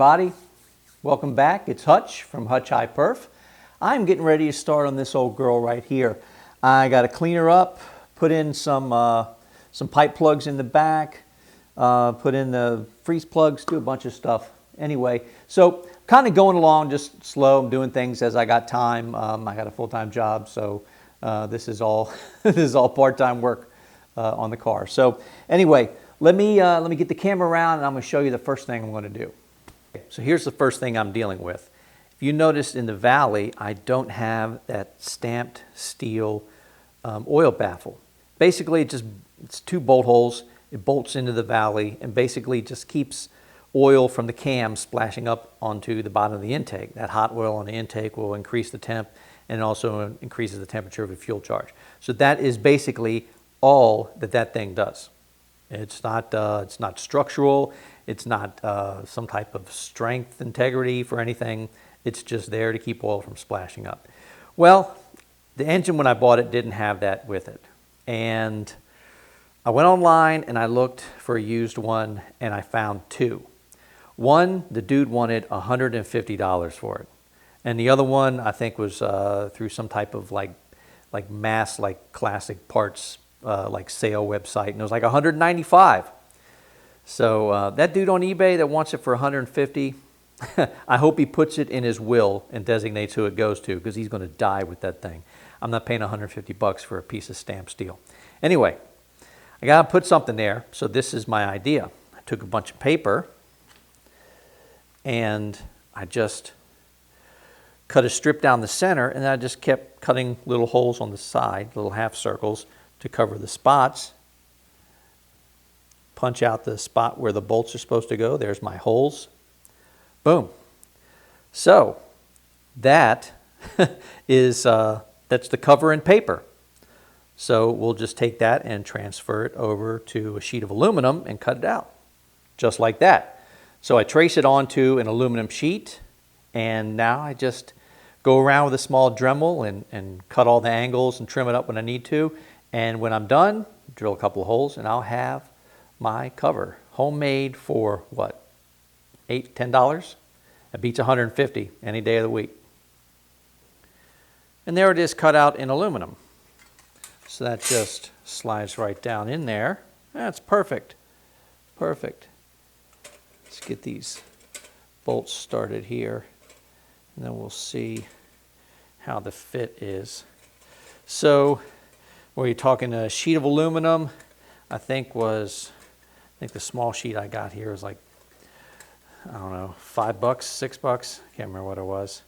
everybody. Welcome back. It's Hutch from Hutch High Perf. I'm getting ready to start on this old girl right here. I got to clean her up, put in some pipe plugs in the back, put in the freeze plugs, do a bunch of stuff. Anyway, so kind of going along just slow. I'm doing things as I got time. I got a full-time job, so this is all this is all part-time work on the car. So anyway, let me get the camera around and I'm going to show you the first thing I'm going to do. So here's the first thing I'm dealing with. If you notice in the valley, I don't have that stamped steel oil baffle. Basically, it's two bolt holes. It bolts into the valley and basically just keeps oil from the cam splashing up onto the bottom of the intake. That hot oil on the intake will increase the temp and also increases the temperature of the fuel charge. So that is basically all that thing does. It's not structural. It's not some type of strength integrity for anything. It's just there to keep oil from splashing up. Well, the engine when I bought it didn't have that with it. And I went online and I looked for a used one and I found two. One, the dude wanted $150 for it. And the other one I think was through some type of like mass, like classic parts, like sale website, and it was like $195. So that dude on eBay that wants it for $150, I hope he puts it in his will and designates who it goes to, because he's going to die with that thing. I'm not paying $150 for a piece of stamped steel. Anyway, I got to put something there, so this is my idea. I took a bunch of paper and I just cut a strip down the center, and then I just kept cutting little holes on the side, little half circles, to cover the spots. Punch out the spot where the bolts are supposed to go. There's my holes. Boom. So that is that's the cover and paper. So we'll just take that and transfer it over to a sheet of aluminum and cut it out, just like that. So I trace it onto an aluminum sheet, and now I just go around with a small Dremel and cut all the angles and trim it up when I need to. And when I'm done, drill a couple of holes and I'll have my cover. Homemade for what? $8, $10? That beats $150 any day of the week. And there it is, cut out in aluminum. So that just slides right down in there. That's perfect. Perfect. Let's get these bolts started here, and then we'll see how the fit is. So were you talking a sheet of aluminum? I think the small sheet I got here was like, I don't know, $5, $6. Can't remember what it was.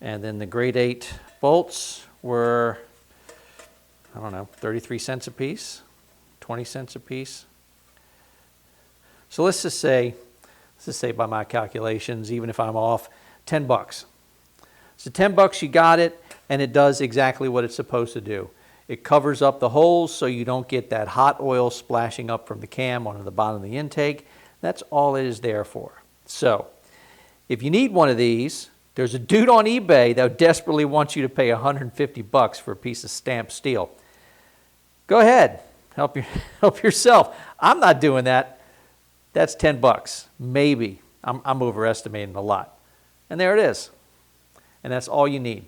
And then the grade 8 bolts were, I don't know, 33 cents a piece, 20 cents a piece. So let's just say by my calculations, even if I'm off, $10. So $10, you got it, and it does exactly what it's supposed to do. It covers up the holes so you don't get that hot oil splashing up from the cam onto the bottom of the intake. That's all it is there for. So if you need one of these, there's a dude on eBay that desperately wants you to pay $150 for a piece of stamped steel. Go ahead, help yourself. I'm not doing that. That's $10, maybe. I'm overestimating a lot. And there it is. And that's all you need.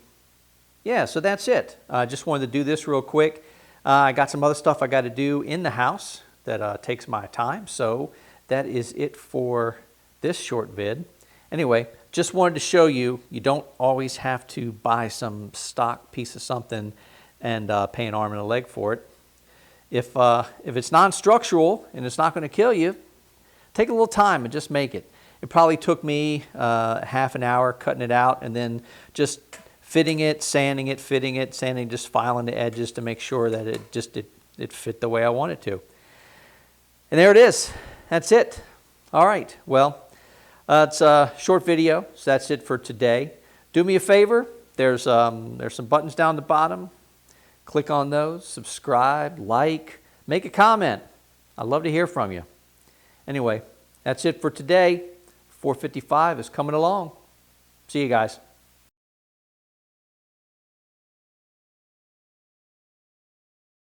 Yeah, so that's it. I just wanted to do this real quick. I got some other stuff I got to do in the house that takes my time. So that is it for this short vid. Anyway, just wanted to show you, you don't always have to buy some stock piece of something and pay an arm and a leg for it. If it's non-structural and it's not going to kill you, take a little time and just make it. It probably took me half an hour cutting it out and then just fitting it, sanding it, fitting it, sanding, just filing the edges to make sure that it fit the way I want it to. And there it is. That's it. All right. Well, it's a short video, so that's it for today. Do me a favor. There's some buttons down the bottom. Click on those. Subscribe, like, make a comment. I'd love to hear from you. Anyway, that's it for today. 4:55 is coming along. See you guys.